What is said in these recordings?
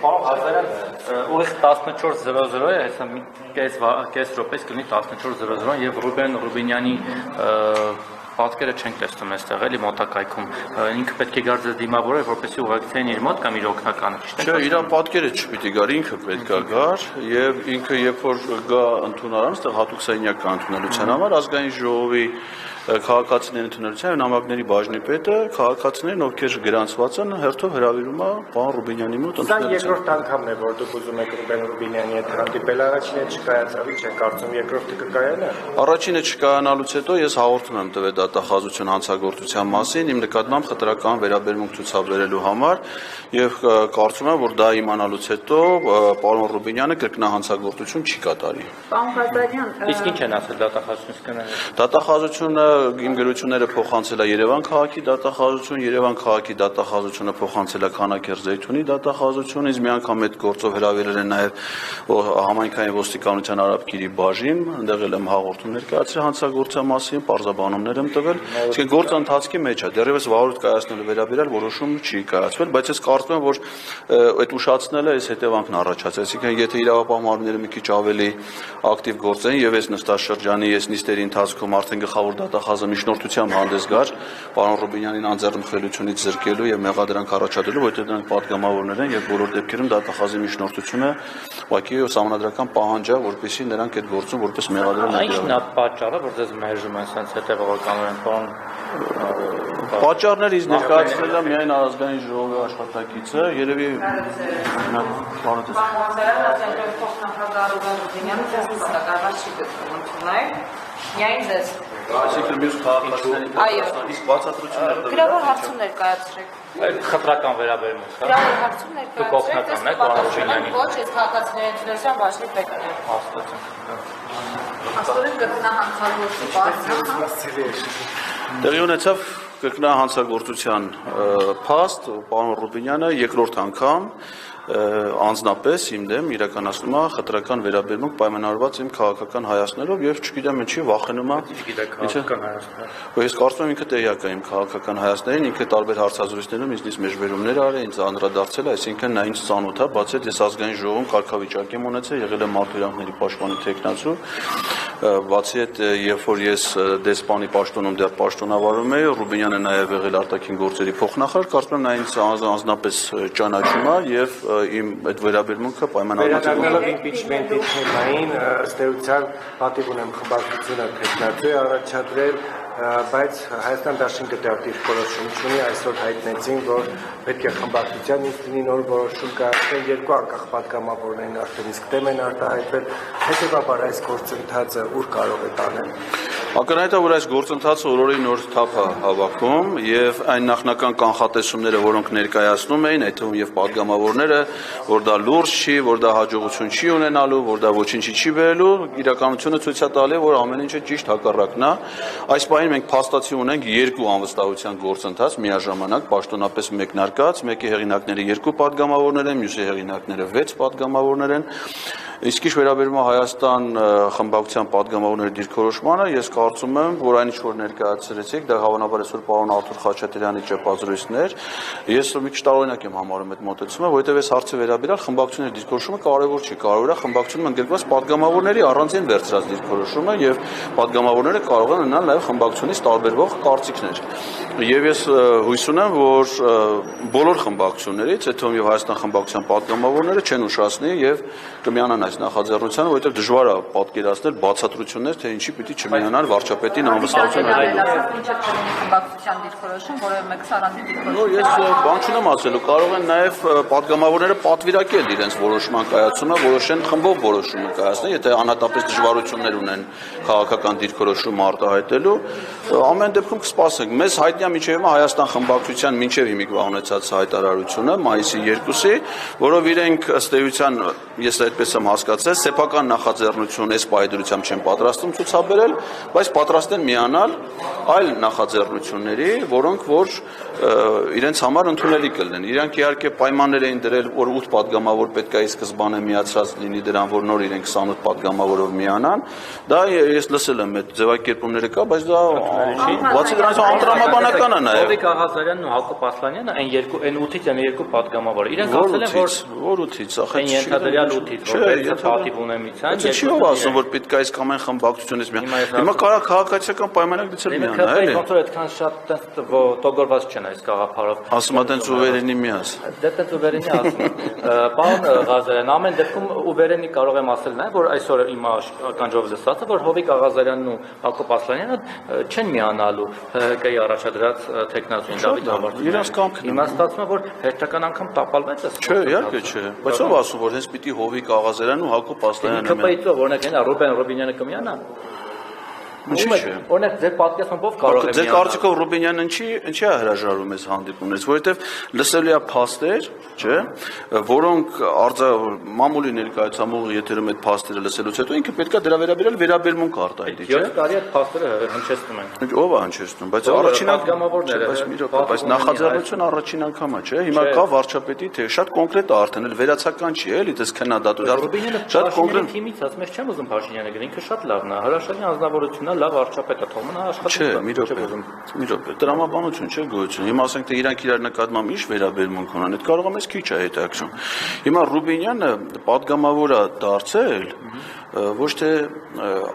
Պարոն Ղազարյան, ուղիղ 14:00 է, հեսա կես րոպեից կլինի 14:00 եւ Ռուբեն Ռուբինյանի պատկերը չենք տեսնում այստեղ էլի մոտակայքում, ինքը պետք է գար ձեզ դիմավորել, որպեսզի ուղեկցեին իր մոտ կամ իր օգնականը, ճիշտ է։ Չէ, իր պատկերը չպիտի գար, ինքը պետք է գար եւ ինքը երբ որ գա ընդունարան, այստեղ հատուկ սենյակ կա ընդունելության համար, ազգային ժողովի քաղաքացիների ընդունելության նամակների բաժնի պետը քաղաքացիներն ովքեր գրանցված են հերթով հրավիրում է պարոն Ռուբինյանի մոտ ընդունելության։ Սա երկրորդ անգամն է, որ դուք ուզում եք Ռուբեն Ռուբինյանի հետ հանդիպել, առաջինը չկայացավ, ինչ եք կարծում, երկրորդը կկայանա։ Առաջինը չկայանալուց հետո ես հաղորդում եմ տվել դատախազություն հանցագործության մասին, իմ նկատմամբ խտրական վերաբերմունք ցուցաբերելու համար եւ կարծում եմ, որ դա իմանալուց հետո պարոն Ռուբինյանը կրկնահանցագործություն չի կատարի։ Պարոն Ղազարյան, իսկ ինչ են ասել դատախազությունը։ Դատախազությունը իմ գրությունները փոխանցել է Երևան քաղաքի դատախազություն, Երևան քաղաքի դատախազությունը փոխանցել է Քանաքեռ Զեյթունի դատախազություն, ինձ մի անգամ այդ գործով հրավիրել են նաև համայնքային ոստիկանության Արաբկիրի բաժին, այնտեղ եմ հաղորդում ներկայացրել հանցագործության մասին, պարզաբանումներ եմ տվել, իսկ գործը ընթացքի մեջ է, դեռևս վարույթ կայացնելու վերաբերյալ որոշում չի կայացվել, բայց ես կարծում եմ, որ այդ ուշացնելը այս հետևանքն առաջացել, այսինքն եթե իրավապահ մարմինները մի քիչ ավելի ակտիվ գործեն եւ այս նստաշրջանի այս նիստերի ընթացքում արդեն գլխավոր դատախազը միջնորդությամբ հանդես գար պարոն Ռուբինյանին անձեռնմխելիությունից զրկելու եւ մեղադրանք առաջադրելու, որտեղ դրանք պատգամավորներ են եւ բոլոր դեպքերում դատախազի միջնորդությունը ուղղակի սահմանադրական պահանջ է, որպեսզի նրանք այդ գործում որպես մեղադրանք Ինչն է պատճառը, որ ձեզ մերժում են sense հետևողականորեն, պարոն Պատճառները ինձ ներկայացրել է միայն ազգային ժողովի աշխատակիցը, երևի Այսինքն մյուս քաղաքացիների իսկ բացատրությունները գրավոր հարցում ներկայացրեք։ խտրական վերաբերմունք, հա։ Գրավոր հարցում Դուք օգնական եք պարոն Ռուբինյանին։ Ոչ, ես քաղաքացիների ընդունելության բաժնի պետն եմ։ Աստորեն կրկնահանցագործի բարձր։ Տեղի ունեցավ կրկնահանցագործության փաստ, պարոն Ռուբինյանը երկրորդ անգամ անձնապես իմ դեմ իրականացնում է խտրական վերաբերմունք պայմանավորված իմ քաղաքական հայացքներով եւ չգիտեմ ինչի վախենում է քաղաքական հայացքներ։ Ես կարծում եմ ինքը տեղյակ է իմ քաղաքական հայացքներին, ինքը տարբեր հարցազրույցներում ինձնից մեջբերումներ արել, ինձ անդրադարձել, այսինքն նա ինձ ծանոթ է, բացի այդ ես ազգային ժողովում կարգավիճակ եմ ունեցել, եղել եմ մարդու իրավունքների պաշտպանի թեկնածու, բացի այդ երբ որ ես դեսպանի պաշտոնում դեռ պաշտոնավարում էի, Ռուբինյանը նաեւ եղել արտաքին գործերի փոխնախարար, կարծում եմ նա ինձ անձնապես ճանաչում է եւ իմ այդ վերաբերմունքը պայմանավորված է։ Վերադառնալով իմպիչմենտի թեմային, ըստ էության պատիվ ունեմ խմբակցությունը քննարկել առաջադրել, բայց Հայաստան դաշինքը դեռ դիրքորոշում չունի, այսօր հայտնեցին, որ պետք է խմբակցության ինստիտուտի նոր որոշում կայացնել, երկու անկախ պատգամավորներին արդեն իսկ դեմ են արտահայտվել, հետևաբար այս գործընթացը ուր կարող է տանել։ Ակնհայտ է, որ այս գործընթացը օրորի նոր թափ է հավաքում եւ այն նախնական կանխատեսումները, որոնք ներկայացնում էին, այդ թվում եւ պատգամավորները, որ դա լուրջ չի, որ դա հաջողություն չի ունենալու, որ դա ոչինչի չի բերելու, իրականությունը ցույց է տալի, որ ամեն ինչը ճիշտ հակառակն է։ Այս պահին մենք փաստացի ունենք երկու անվստահության գործընթաց միաժամանակ պաշտոնապես մեկնարկած, մեկի հեղինակները 2 պատգամավորներ են, մյուսի հեղինակները 6 պատգամավորներ են։ Իսկ ինչ վերաբերում է Հայաստան խմբակցության պատգամավորների դիրքորոշմանը, ես կարծում եմ, որ այն ինչ որ ներկայացրեցիք, դա հավանաբար այսօր պարոն Արտուր Խաչատրյանի ճեպազրույցներ, ես մի քիչ տարօրինակ եմ համարում այդ մոտեցումը, որովհետև այս հարցի վերաբերյալ խմբակցությունների դիրքորոշումը կարևոր չի, կարևոր է խմբակցությունում ընդգրկված պատգամավորների առանձին վերցրած դիրքորոշումը եւ պատգամավորները կարող են ունենալ նաեւ խմբակցությունից տարբերվող կարծիքներ։ Եվ ես հույս ունեմ, որ բոլոր խմբակցություններից, այդ թվում եւ Հայաստան խմբակցության պատգամավորները չեն ուշացնի եւ կմիանան այս նախաձեռնությանը, որովհետև դժվար է պատկերացնել բացատրություններ, թե ինչի պիտի չմիանան վարչապետին անվստահություն խմբակցության դիրքորոշում, որևէ մեկը առանձին դիրքորոշում։ Ես բան չունեմ ասելու, կարող են նաև պատգամավորները պատվիրակել իրենց որոշման կայացումը, որոշեն խմբով որոշումը կայացնել, եթե անհատապես դժվարություններ ունեն քաղաքական դիրքորոշում արտահայտելու, ամեն դեպքում կսպասենք։ Մեզ հայտնի է մինչև հիմա Հայաստան խմբակցության մինչև հիմիկվա ունեցած հայտարարությունը մայիսի 2-ի, որով իրենք ըստ էության, ես այդպես եմ հասկացել, սեփական նախաձեռնություն այս պայդրությամբ չեն պատրաստում ցուցաբերել, բայց պատրաստ են միանալ այլ նախաձեռնությունների, որոնք որ իրենց համար ընդունելի կլինեն։ Իրանք իհարկե պայմաններ էին դրել, որ 8 падգամավոր պետք է ի սկզբանե միացած լինի դրան, որ նոր իրենք 28 падգամավորով միանան։ Դա ես լսել եմ այդ ձևակերպումները կա, բայց դա բացի դրանից անտրամաբանական է նաև։ Հովիկ Աղազարյանն ու Հակոբ Ասլանյանը այն 8-ից են 2 падգամավոր։ Իրենք ասել են, որ 8-ից, այն ենթադրյալ 8-ից, որ պատիվ ունեմիցան։ Չի ով ասում, որ պետք է այս կամ այն խմբակցությունից միան։ Հիմա կարա քաղաքացիական պայմանակ դիցել միանա, էլի։ Ոնց որ այդքան շատ տոգորված չեն այս գաղափարով։ Ասում ա տենց ուվերենի միաս։ Դե տենց ուվերենի ասում։ Պարոն Ղազարյան, ամեն դեպքում ուվերենի կարող եմ ասել նաև, որ այսօր իմ ականջով լսածը, որ Հովիկ Աղազարյանն ու Հակոբ Ասլանյանը չեն միանալու ՀՀԿ-ի առաջադրած տեխնազույն Դավիթ Համբարձումյանը։ Իրանց կամքն է։ Հիմա ստացվում է, որ հերթական անգամ տապալվեց է։ Չէ, իհարկե չէ։ Բայց ով ասում, որ հենց պիտի Հովիկ Աղազարյանն ու Հակոբ Ասլանյանը ԿՊԻ-ով օրինակ հենա Ռուբեն Ռուբինյանը կմիանա։ Օրինակ ձեր պատկերացմամբ կարող է Ձեր կարծիքով Ռուբինյանն ինչի է հրաժարվում այս հանդիպումներից, որովհետև լսելի է փաստեր, չէ, որոնք մամուլի ներկայացամող եթերում այդ փաստերը լսելուց հետո ինքը պետք է դրա վերաբերմունք արտահայտի, չէ։ 7 տարի այդ փաստերը հնչեցնում են։ Ով է հնչեցնում, բայց առաջին բայց նախաձեռնությունը առաջին անգամ է, չէ։ Հիմա կա վարչապետի թե շատ կոնկրետ է արդեն, էլ վերացական չի, էլի, դες քննադատություն։ Շատ կոնկրետ թիմից ասում չեմ ուզում Փաշինյանը գրել, ինքը շատ լավն է, հրաշալի անձնավորություն է, լավ վարչապետ է, թողնա աշխատում։ Մի րոպե, տրամաբանություն չէ գոյություն։ Հիմա ասենք թե իրանք իրար նկատմամբ ինչ վերաբերմունք ունեն, այդ կարող է մեզ քիչ է հետաքրքրում։ Հիմա Ռուբինյանը պատգամավոր է դարձել ոչ թե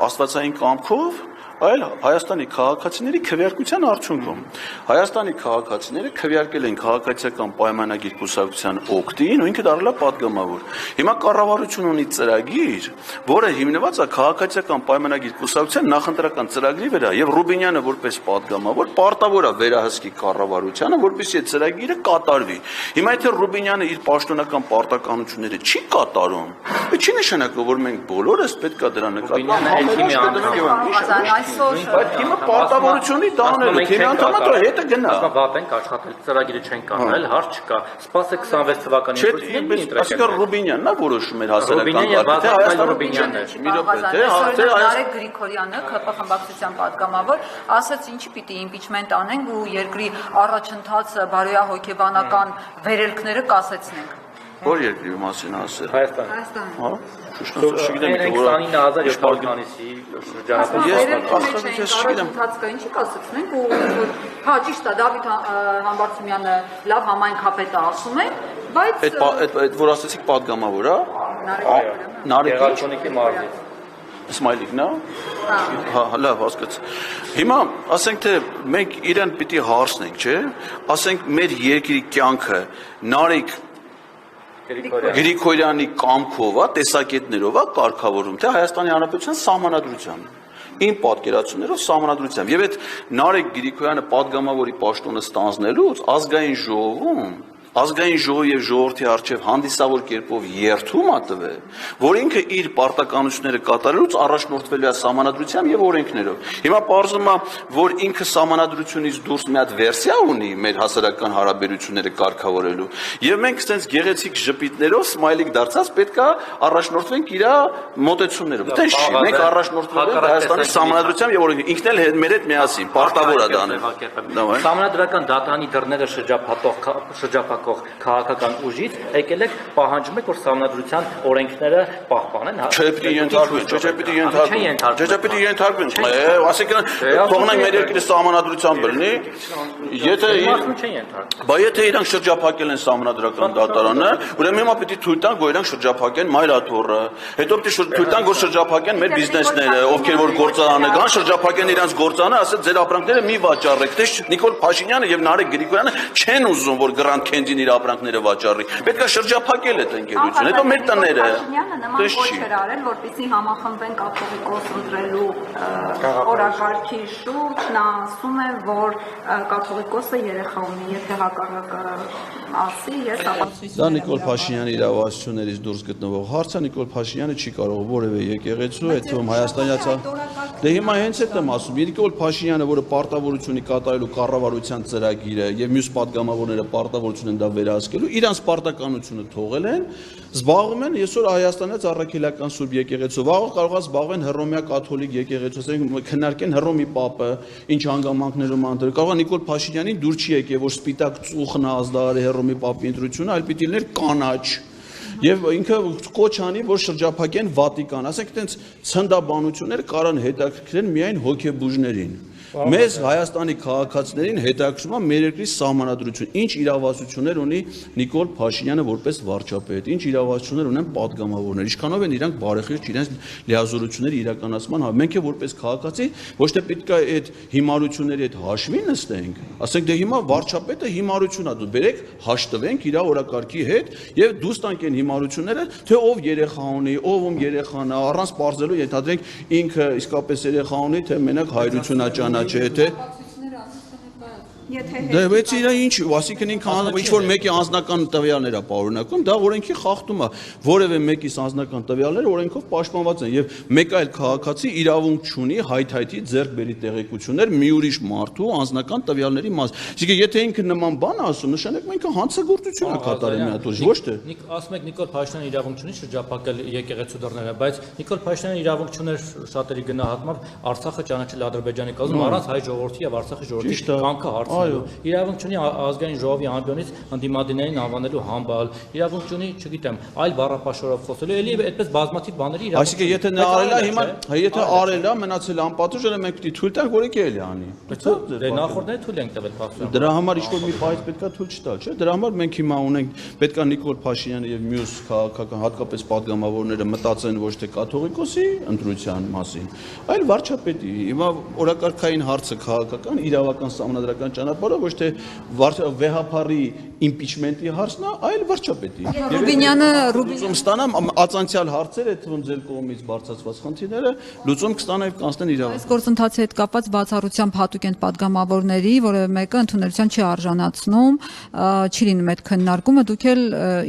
աստվածային կամքով, այլ Հայաստանի քաղաքացիների քվեարկության արդյունքում։ Հայաստանի քաղաքացիները քվեարկել են քաղաքացիական պայմանագիր կուսակցության օգտին ու ինքը դարձել է պատգամավոր։ Հիմա կառավարություն ունի ծրագիր, որը հիմնված է քաղաքացիական պայմանագիր կուսակցության նախընտրական ծրագրի վրա, եւ Ռուբինյանը որպես պատգամավոր պարտավոր է վերահսկի կառավարությանը, որպեսզի այդ ծրագիրը կատարվի։ Հիմա եթե Ռուբինյանը իր պաշտոնական պարտականությունները չի կատարում, դա չի նշանակում, որ մենք բոլորս պետք է դրա նկատմամբ Բայց հիմա պարտավորությունի տանել է, թիմի անդամը դրա հետը գնա։ Վատ ենք աշխատել, ծրագիրը չեն կանոնել, հարց չկա։ Սպասեք 26 թվականի Այսինքն Ռուբինյանն է որոշում էր հասարակական կարգը, թե Հայաստանը Ռուբինյանն է։ Մի րոպե, թե Նարեկ Գրիգորյանը, ԿՊ խմբակցության պատգամավոր, ասաց ինչի պիտի իմպիչմենտ անենք ու երկրի առաջընթացը բարոյահոգեբանական վերելքները կասեցնենք։ Որ երկրի մասին ասել։ Հայաստան։ Հա։ Չգիտեմ թե որ 29700-ի Առաջընթացը ինչի կասեցնենք ու հա ճիշտ է Դավիթ Համբարձումյանը լավ համայնքապետ է ասում է, բայց այդ որ ասեցիք պատգամավոր, հա։ Նարեկի Գերակոնիկի մարզից Իսմայլիկն է։ Հա, լավ, հասկաց։ Հիմա ասենք թե մենք իրեն պիտի հարցնենք, չէ՞։ Ասենք մեր երկրի կյանքը Նարեկ Գրիգորյանի կամքով է, տեսակետներով է կարգավորում, թե Հայաստանի Հանրապետության սահմանադրությամբ։ Իմ պատկերացումներով սահմանադրությամբ։ Եվ այդ Նարեկ Գրիգորյանը պատգամավորի պաշտոնը ստանձնելուց ազգային ժողովում ազգային ժողովի եւ ժողովրդի առջեւ հանդիսավոր կերպով երթում է տվել, որ ինքը իր պարտականությունները կատարելուց առաջնորդվելու է սահմանադրությամբ եւ օրենքներով։ Հիմա պարզվում է, որ ինքը սահմանադրությունից դուրս մի հատ վերսիա ունի մեր հասարակական հարաբերությունները կարգավորելու, եւ մենք այդպես գեղեցիկ ժպիտներով սմայլիկ դարձած պետքա առաջնորդվենք իր մոտեցումներով։ Դա չի, մենք առաջնորդվում ենք Հայաստանի սահմանադրությամբ եւ օրենքներով։ Ինքն էլ մեր հետ միասին պարտավոր է դանել։ Սահմանադրական դատարանի դռները շրջափակող քաղաքական ուժից եկել եք պահանջում եք որ սահմանադրության օրենքները պահպանեն Չէ, պիտի ենթարկվեն, ասիկան թողնենք մեր երկրի սահմանադրությամբ լինի, եթե իրանք շրջափակել են սահմանադրական դատարանը, ուրեմն հիմա պիտի թույլ տանք, որ իրանք շրջափակեն Մայրաթոռը, հետո պիտի թույլ տանք, որ շրջափակեն մեր բիզնեսները, ովքեր որ գործարանը կան, շրջափակեն իրանք գործարանը, ասել ձեր ապրանքները մի վաճառեք, թե Նիկոլ Փաշինյանը եւ Նարեկ Գրիգորյանը չեն ուզում որ Grand Candy-ին իր ապրանքները վաճառի։ Պետք է շրջափակել այդ ընկերությունը, հետո մեր տները։ Փաշինյանը նման ոչ էր արել, որպեսզի համախմբեն կաթողիկոս ընտրելու օրակարգի շուրջ, նա ասում է, որ կաթողիկոսը երեխա ունի, եթե հակառակը ասի, ես Դա Նիկոլ Փաշինյանի իրավասություններից դուրս գտնվող հարց է, Նիկոլ Փաշինյանը չի կարող որևէ եկեղեցու, այդ թվում հայաստանյացա։ Դե հիմա հենց այդ եմ ասում, Նիկոլ Փաշինյանը, որը պարտավորություն ունի կատարելու կառավարության ծրագիրը եւ մյուս պատգամավորները պարտավորություն են դա վերահսկելու, իրանց պարտականությունը թողել են, զբաղվում են այսօր հայաստանից առաքելական սուրբ եկեղեցու, վաղը կարող է զբաղվեն հռոմեա կաթոլիկ եկեղեցու, ասենք քննարկեն Հռոմի Պապը, ինչ հանգամանքներում անդր, կարող է Նիկոլ Փաշինյանին դուր չի եկել, որ սպիտակ ծուխն ազդարարի Հռոմի Պապի ընտրությունը, այլ պիտի լիներ կանաչ Եվ ինքը կոչ անի, որ շրջափակեն Վատիկան, ասենք այդպես ցնդաբանություններ կարան հետաքրքրեն միայն հոգեբուժներին։ Մեզ Հայաստանի քաղաքացիներին հետաքրքրում է մեր երկրի սահմանադրություն, ինչ իրավասություններ ունի Նիկոլ Փաշինյանը որպես վարչապետ, ինչ իրավասություններ ունեն պատգամավորներ, ինչքանով են իրանք բարեխիղճ իրենց լիազորությունների իրականացման, մենք է որպես քաղաքացի ոչ թե պետք է այդ հիմարությունների հետ հաշվի նստենք, ասենք դե հիմա վարչապետը հիմարություն է, դու բերեք հաշտվենք իր օրակարգի հետ եւ դուրս տանք այն հիմարությունները, թե ով երեխա ունի, ով ում երեխան է, առանց բարձելու ենթադրենք ինքը իսկապես երեխա ունի, թե մենակ հայրություն է ճանաչել, թե Դե բայց իրա ինչ, ասիկն ինքը ինչ որ մեկի անձնական տվյալներ է պարունակում, դա օրենքի խախտում է, որևէ մեկի անձնական տվյալները օրենքով պաշտպանված են եւ մեկ այլ քաղաքացի իրավունք չունի հայթայթի ձեռք բերի տեղեկություններ մի ուրիշ մարդու անձնական տվյալների մաս։ Իսկ եթե ինքը նման բան ասում, նշանակում ինքը հանցագործություն է կատարում մի հատ ոչ թե։ Ասում եք Նիկոլ Փաշինյանը իրավունք չունի շրջափակել եկեղեցու դռները, բայց Նիկոլ Փաշինյանը իրավունք չուներ շատերի գնահատմամբ Արցախը ճանաչել Ադրբեջանի կազմում առանց հայ ժողովրդի եւ Արցախի ժողովրդի կամքը հարցնելու։ Իրավունք չունի ազգային ժողովի անդոնից ընդդիմադիրներին անվանելու համբալ, իրավունք չունի, չգիտեմ, այլ բառապաշարով խոսելու, էլի այդպես բազմաթիվ բաների իրավունք։ Այսինքն եթե նա արել է հիմա, եթե արել է, մնացել անպատուժ, մենք պիտի թույլ տանք, որ ինքը էլի անի։ Դե նախորդները թույլ ենք տվել փաստորեն։ Դրա համար ինչ-որ մի բայց պետքա թույլ չտալ, չէ՞։ Դրա համար մենք հիմա ունենք պետքա Նիկոլ Փաշինյանը եւ մյուս քաղաքական հատկապես պատգամավորները մտածեն ոչ թե կաթողիկոսի ընտրության մասին, այլ վարչապետի։ Հիմա օրակարգային հարցը քաղաքական, իրավական սահմանադրական ճանապարհով ոչ թե վեհապարի իմպիչմենտի հարցն է, այլ վարչապետի։ Ռուբինյանը ստանամ ածանցյալ հարցերը, թվում ձեր կողմից բարձրացված խնդիրները լուծում կստանա եւ կանցնեն իրավունք։ Այս գործընթացի հետ կապված բացառությամբ հատուկ են պատգամավորների, որևէ մեկը ընդունելության չի արժանացնում, չի լինում այդ քննարկումը, դուք էլ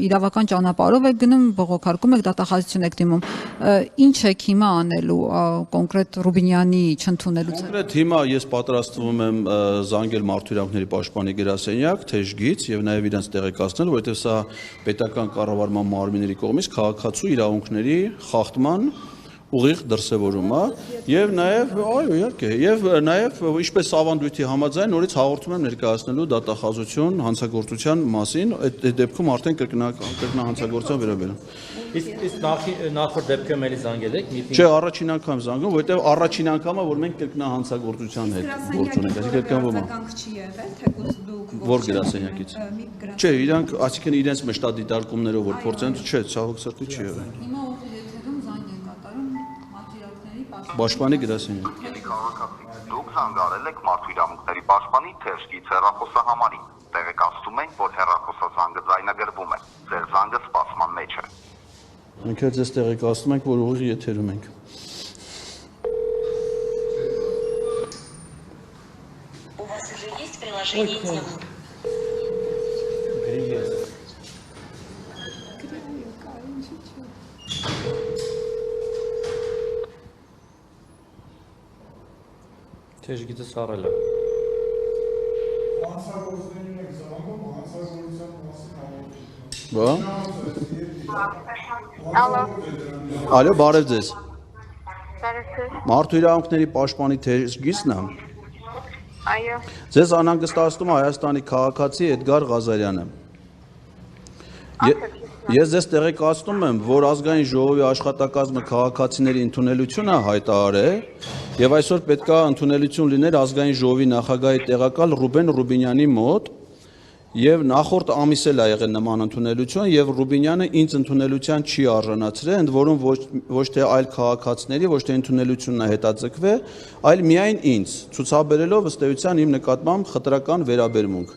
իրավական ճանապարհով եք գնում, բողոքարկում եք, դատախազություն եք դիմում։ Ինչ եք հիմա անելու կոնկրետ Ռուբինյանի չընդունելուց։ Կոնկրետ հիմա ես պատրաստվում եմ զանգել մարդու իրավունքների պաշտպանի գրասենյակ, թեժգից եւ նաեւ իրենց տեղեկացնել, որովհետեւ սա պետական կառավարման մարմինների կողմից քաղաքացու իրավունքների խախտման ուղիղ դրսևորում է եւ նաեւ այո իհարկե եւ նաեւ ինչպես ավանդույթի համաձայն նորից հաղորդում եմ ներկայացնելու դատախազություն հանցագործության մասին այդ դեպքում արդեն կրկնահանցագործության վերաբերում Իսկ նախորդ դեպքում էլի զանգել եք մի Չէ, առաջին անգամ զանգում, որովհետեւ առաջին անգամը որ մենք կրկնահանցագործության հետ գործ ունենք, այսինքն կրկնվում չի եղել, թեկուզ դուք որ գրասենյակից Չէ, իրանք այսինքն իրենց մշտադիտարկումներով որ փորձեն, չէ, ցավոք սրտի չի եղել Հիմա օֆիցիալում զանգ են կատարում մատերիալների Պաշտպանի գրասենյակ Դուք զանգարել եք մարդու իրավունքների պաշտպանի թեժգից հեռախոսահամարին տեղեկացնում ենք, որ հեռախոսազանգը ձայնագրվում է ձեր զանգը սպասման մեջ է Մենք ձեզ տեղեկացնում ենք, որ ուղիղ եթերում ենք У вас уже есть приложение «Тема»? Թեժգիծը սարել է Բա Ալո, բարև ձեզ Մարդու իրավունքների պաշտպանի թեժգիծն է Այո Ձեզ անհանգստացնում է Հայաստանի քաղաքացի Էդգար Ղազարյանը Ես ձեզ տեղեկացնում եմ, որ ազգային ժողովի աշխատակազմը քաղաքացիների ընդունելությունը հայտարարել եւ այսօր պետքա ընդունելություն լիներ ազգային ժողովի նախագահի տեղակալ Ռուբեն Ռուբինյանի մոտ եւ նախորդ ամիս էլ ա եղել նման ընդունելություն եւ Ռուբինյանը ինձ ընդունելության չի արժանացրել, ընդ որում ոչ թե այլ քաղաքացիների, ոչ թե ընդունելությունն է հետաձգվել, այլ միայն ինձ, ցուցաբերելով ըստ էության իմ նկատմամբ խտրական վերաբերմունք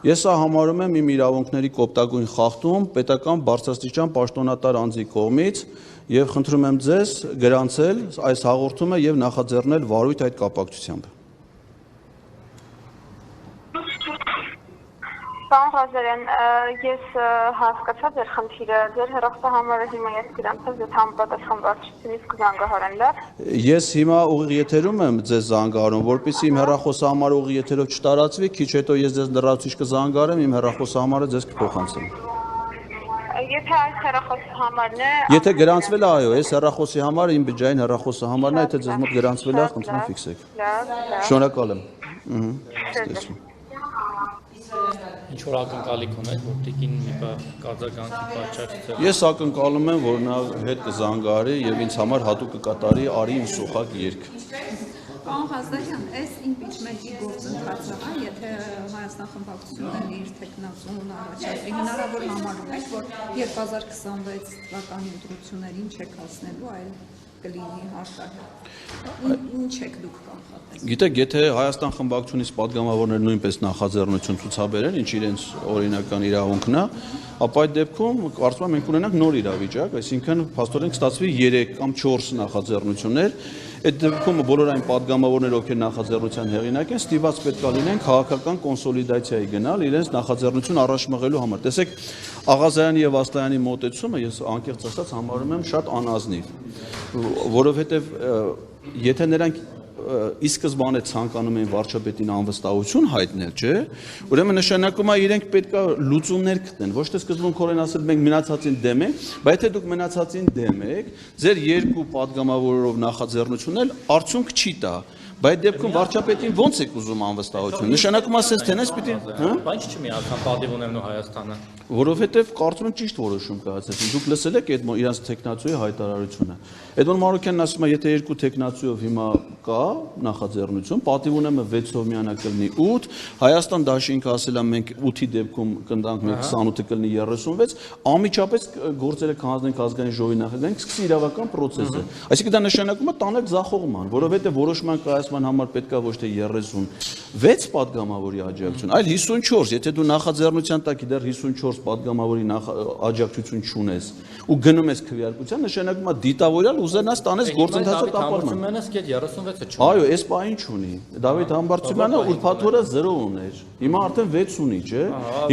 Ես սա համարում եմ իմ իրավունքների կոպտագույն խախտում պետական բարձրաստիճան պաշտոնատար անձի կողմից եւ խնդրում եմ ձեզ գրանցել այս հաղորդումը եւ նախաձեռնել վարույթ այդ կապակցությամբ Պարոն Ղազարյան, ես հասկացա ձեր խնդիրը, ձեր հեռախոսահամարը հիմա ես գրանցած ձեզ համապատասխան վարչությունից կզանգահարեն, լավ։ Ես հիմա ուղիղ եթերում եմ ձեզ զանգահարում, որպեսզի իմ հեռախոսահամարը ուղիղ եթերով չտարածվի, քիչ հետո ես ձեզ լրացուցիչ կզանգահարեմ, իմ հեռախոսահամարը ձեզ կփոխանցեմ։ Եթե այս հեռախոսահամարն է, Եթե գրանցվել է, այո, այս հեռախոսի համարը իմ բջջային հեռախոսահամարն է, եթե ձեզ մոտ գրանցվել է, խնդրում եմ ֆիքսեք։ լավ։ Շնորհակալ եմ։ Ինչ որ ակնկալիք ունեք, որ տիկին մի բան կարձագանքի պատճառից Ես ակնկալում եմ, որ նա հետ կզանգահարի եւ ինձ համար հատուկ կկատարի «Արի իմ սոխակ» երգ։ Պարոն Ղազարյան, այս impeachment-ի գործընթացը, եթե Հայաստան խմբակցությունն իր տեխնացուն առաջադրի, հնարավոր համարում եք, որ 2026 թվականի ընտրություններին չեք հասնելու, այլ կլինի հարտահայտ։ Ինչ եք դուք կանխատեսում։ Գիտեք, եթե Հայաստան խմբակցությունից падգամավորները նույնպես նախաձեռնություն ցուցաբերեն, ինչ իրենց օրինական իրավունքն է, ապա այդ դեպքում կարծում եմ մենք ունենանք նոր իրավիճակ, այսինքն փաստորեն կստացվի 3 կամ 4 նախաձեռնություններ, այդ դեպքում բոլոր այն падգամավորները, ովքեր նախաձեռնության հեղինակ են, ստիպված պետք է լինեն քաղաքական կոնսոլիդացիայի գնալ իրենց նախաձեռնություն առաջ մղելու համար։ Տեսեք, Աղազարյանի եւ Ասլայանի մոտեցումը ես անկեղծ ասած համարում եմ շատ անազնիվ, որովհետեւ եթե նրանք ի սկզբանե ցանկանում են վարչապետին անվստահություն հայտնել, չէ՞, ուրեմն նշանակում է իրենք պետք է լուծումներ գտնեն, ոչ թե սկզբունքորեն ասել մենք մնացածին դեմ ենք, բայց եթե դուք մնացածին դեմ եք, ձեր երկու падգամավորով նախաձեռնությունն արդյունք չի տա, բայց դեպքում վարչապետին ո՞նց եք ուզում անվստահություն։ Նշանակում է ասես թե նես պիտի, հա՞։ Բայց չի միացան պատիվ ունեն ու Հայաստանը։ Որովհետև կարծում եմ ճիշտ որոշում կայացրեցին։ Դուք լսել եք այդ իրանց տեխնացուի հայտարարությունը։ Էդմոն Մարոկյանն ասում է, եթե երկու տեխնացուով հիմա կա նախաձեռնություն, պատիվ ունեմը 6-ով միանա կլինի 8, Հայաստան դաշինքը ասել է մենք 8-ի դեպքում կնդանք մենք 28-ը կլինի 36, անմիջապես գործերը կհանձնենք ազգային ժողովի նախագահին, կսկսի իրավական process-ը։ Այսինքն դա նշանակում է տանել ձախողման, որովհետև որոշման կայացման համար պետք է ոչ թե 36 падգամավորի աջակցություն, այլ 54, եթե դու նախաձեռնության տակ դեռ 54 падգամավորի աջակցություն չունես ու գնում ես քվեարկության, նշանակում է դիտավորյալ ուզենաս տանես գործընթացը տապալման։ Այո, այս պահին չունի։ Դավիթ Համբարձումյանը ուրբաթ օրը 0 ուներ։ Հիմա արդեն 6 ունի, չէ՞։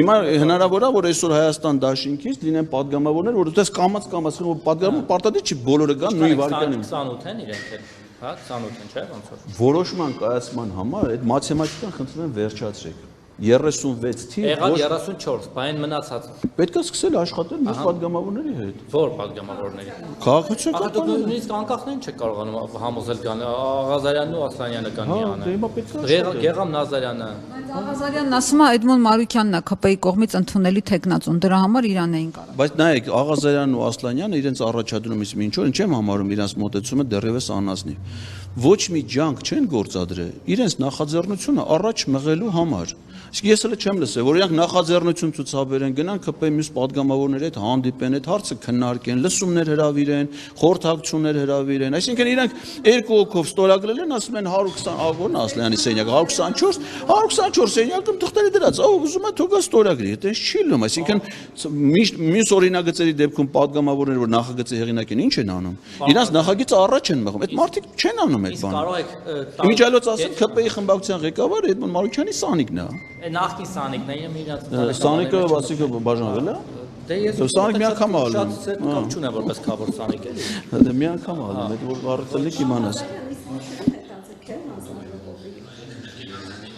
Հիմա հնարավոր է, որ այսօր Հայաստան դաշինքից լինեն падգամավորներ, որ դες կամած падգամավոր պարտադիր չի բոլորը գան նույն վարկանին։ 28 են իրենք էլ, հա, 28 են, չէ՞, ոնց որ։ Որոշման կայացման համար այդ մաթեմատիկան խնդրում եմ վերջացրեք։ 36 թիվ Եղավ 34, բայն մնացած։ Պետք է սկսել աշխատել մյուս падգամավորների հետ։ Որ падգամավորների։ Քաղաքացիական Ահա դուք նույնիսկ անկախներին չեք կարողանում համոզել կան Աղազարյանն ու Ասլանյանը կան միանը։ Հիմա պետք է Գեգամ Նազարյանը։ Աղազարյանն ասում է Էդմոն Մարուկյանն է ԿՊ-ի կողմից ընդունելի տեխնացուն, դրա համար իրան էին կարող։ Բայց նայեք, Աղազարյանն ու Ասլանյանը իրենց առաջադրումից մինչ օր ինչ եմ համարում իրենց մոտեցումը դեռևս անազնիվ։ Ոչ մի ջանք չեն գործադրել իրենց նախաձեռնությունը առաջ մղելու համար։ Իսկ ես էլ չեմ լսել, որ իրանք նախաձեռնություն ցուցաբերեն, գնան ԿՊ մյուս падգամավորների հետ հանդիպեն, այդ հարցը քննարկեն, լսումներ հրավիրեն, խորհրդակցություններ հրավիրեն, այսինքն իրանք երկու հոգով ստորագրել են, ասում են 120, որն է Ասլյանի սենյակը, 124 սենյակում թղթերի դրած, ուզում է թողա ստորագրի, դա չի լինում, այսինքն մյուս օրինագծերի դեպքում падգամավորները, որ նախագծի հեղինակ են, ինչ են անում։ Իրանց նախագիծը առաջ են մղում, այդ մարդիկ չեն անում այդ բանը։ Իմիջիալոց ասեմ ԿՊ-ի խմբակցության ղեկավարը Էդմոն Մարուկյանի Սանիկն է։ Նախկին Սանիկն է, իրենց Սանիկը Վասիկը բաժանվել է։ Դե ես Սանիկ մի անգամ ալում։ շատ կապ չունեմ որպես քավոր Սանիկ էլի։ Դե մի անգամ ալում, այդ որ առցելիք իմանաս։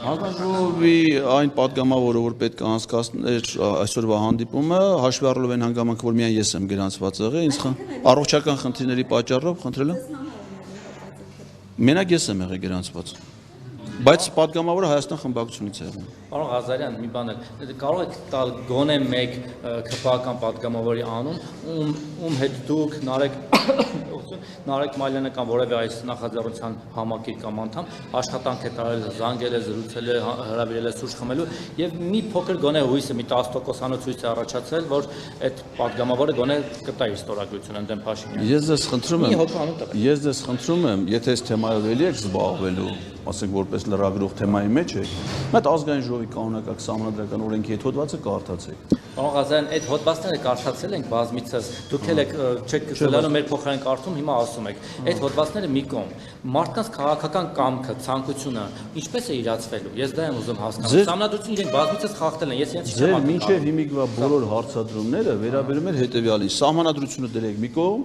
Հանրաժողովի այն падգամավորը, որ պետք է անցկացներ այսօրվա հանդիպումը, հաշվի առնելով այն հանգամանքը, որ միայն ես եմ գրանցված եղել, ինձ առողջական խնդիրների պատճառով խնդրել եմ։ Մենակ ես եմ եղել գրանցված։ Բայց падգամավորը Հայաստան խմբակցությունից է եղել։ Պարոն Ղազարյան, մի բան է, կարող եք տալ գոնե մեկ ԿՊ-ական падգամավորի անուն, ում հետ դուք Նարեկ Մալյանը կամ որևէ այս նախաձեռնության համակիր կամ անդամ աշխատանք է տարել, զանգել է, զրուցել է, հրավիրել է սուրճ խմելու եւ մի փոքր գոնե հույսը, մի 10%-անոց հույս է առաջացել, որ այդ падգամավորը գոնե կտա իր ստորագրությունը ընդդեմ Փաշինյանի։ Ես ձեզ խնդրում եմ, եթե այս թեմայով էլի եք զբաղվելու, ասենք որպես լրագրող թեմայի մեջ եք, այդ ազգային ժողովի կանոնակարգ սահմանադրական օրենքի այդ հոդվածը կարդացեք։ Պարոն Ղազարյան, այդ հոդվածները կարդացել ենք բազմիցս, դուք էլ չեք գտնում մեր փոխարեն կարդում, հիմա ասում եք, այդ հոդվածները մի կողմ, մարդկանց քաղաքական կամքը, ցանկությունը ինչպես է իրացվելու, ես դա եմ ուզում հասկանալ։ Սահմանադրությունը իրենք բազմիցս խախտել են, ես իրենց չեմ Ձեր մինչև հիմիկվա բոլոր հարցադրումները վերաբերում են հետևյալին. սահմանադրությունը դրեք մի կողմ,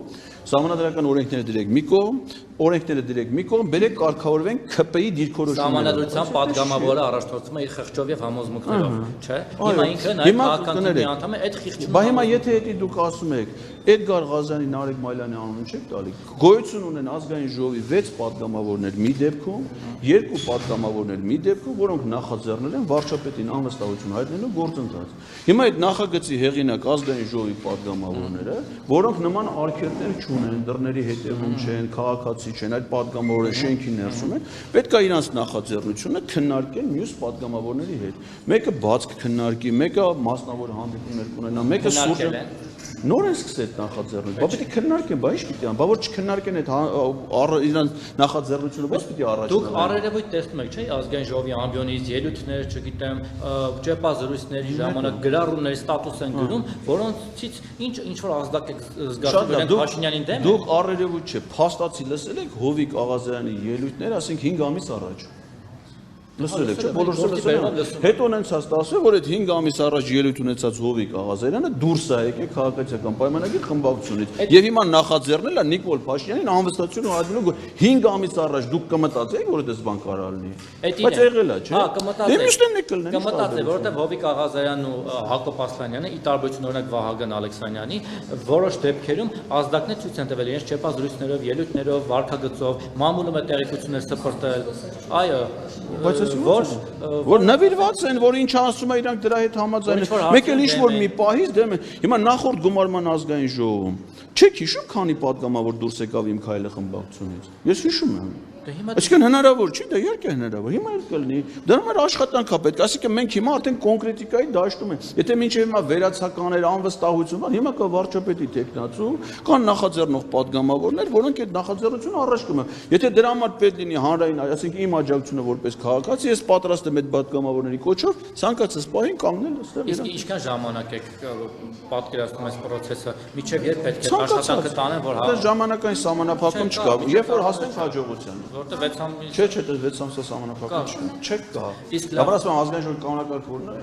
սահմանադրական օրենքները դրեք մի կողմ, օրենքները դրեք մի կողմ, բերեք կարգավորվենք ՔՊ-ի դիրքորոշումները։ Սահմանադրության պատգամավորը առաջնորդվում է իր խղճով եւ համոզմունքներով, չէ՞։ Հիմա ինքը նաեւ քաղաքական թիմի անդամ է, այդ խիղճը։ Բա հիմա եթե դա դուք ասում եք, Էդգար Ղազարյանի, Նարեկ Մայլյանի անունը չեք տալի։ Գոյություն ունեն ազգային ժողովի 6 պատգամավորներ մի դեպքում, 2 պատգամավորներ մի դեպքում, որոնք նախաձեռնել են վարչապետին անվստահություն հայտնելու գործընթաց։ Հիմա այդ նախագծի հեղինակ ազգային ժողովի պատգամավորները, որոնք նման արգելքներ չունեն, դռների հետևում չեն, քաղաքացի չեն, այդ պատգամավորները շենքի ներսում են, պետք է իրանց նախաձեռնությունը քննարկեն մյուս պատգամավորների հետ։ Մեկը բաց քննարկի, մեկը մասնավոր հանդիպումներ կունենա, մեկը սուրճ Նոր են սկսել այդ նախաձեռնությունը, բա պետք է քննարկեն, բա ի՞նչ պիտի ան, բա որ չքննարկեն այդ իրանց նախաձեռնությունը, ո՞ց պիտի առաջ Դուք առերևույթ տեսնում եք, չէ՞, ազգային ժողովի ամբիոնից ելույթներ, չգիտեմ, ճեպազրույցների ժամանակ գրառումների ստատուս են գրում, որոնցից ինչ որ ազդակ եք զգացում են Փաշինյանին դեմ։ Դուք առերևույթ չէ, փաստացի լսել եք Հովիկ Աղազարյանի ելույթները, ասենք 5 ամիս առաջ։ Լսել եք, չէ՞, բոլորս լսել են։ Հետո ունեցած ասում, որ այդ 5 ամիս առաջ ելույթ ունեցած Հովիկ Աղազարյանը դուրս է եկել քաղաքացիական պայմանագիր խմբակցությունից։ Եվ հիմա նախաձեռնել է Նիկոլ Փաշինյանին անվստահություն հայտնելու 5 ամիս առաջ դուք կմտածեիք, որ այդպես բան կարող լինի։ Բայց եղել է, չէ՞։ Հա, կմտածեիք։ Դե միշտ կլինի։ Կմտածեիք, որովհետև Հովիկ Աղազարյանն ու Հակոբ Ասլանյանը, ի տարբերություն օրինակ Վահագն Ալեքսանյանի, որոշ դեպքերում ազդակներ ցույց են տվել իրենց ճեպազրույցներով, ելույթներով, վարքագծով, մամուլում է տեղեկություններ սփռտել։ Այո, որ նվիրված են, որ ինչ ասում է իրանք դրա հետ համաձայն են։ Մեկ էլ ինչ-որ մի պահից դեմ են։ Հիմա նախորդ գումարման ազգային ժողովում չեք հիշում, քանի պատգամավոր դուրս եկավ իմ քայլը խմբակցությունից։ Ես հիշում եմ։ Այսինքն հնարավոր չի, դա իհարկե հնարավոր։ Հիմա էլ կլինի։ Դրա համար աշխատանք է պետք։ Այսինքն մենք հիմա արդեն կոնկրետիկայի դաշտում ենք։ Եթե մինչև հիմա վերացականներ, անվստահություն կան, հիմա կա վարչապետի տեխնացու, կան նախաձեռնող պատգամավորներ, որոնք այդ նախաձեռնությունը առաջ կմեն։ Եթե դրա համար պետք լինի հանրային, այսինքն իմ աջակցությունը որպես քաղաքացի, ես պատրաստ եմ այդ պատգամավորների կոչով ցանկացած պահին կանգնել այստեղ։ Իսկ ինչքան ժամանակ եք պատկերացնում այս process-ը, միջև երբ պետք է աշխատանքը տանեն, որ դա ժամանակային սահմանափակում չկա, երբ որ հասնենք հաջողության։ Որտեղ 6 ամիս Չէ, 6 ամսվա սահմանափակում չկա։ Չեք կա։ Դա ասում ազգային ժողովի կանոնակարգ օրն է։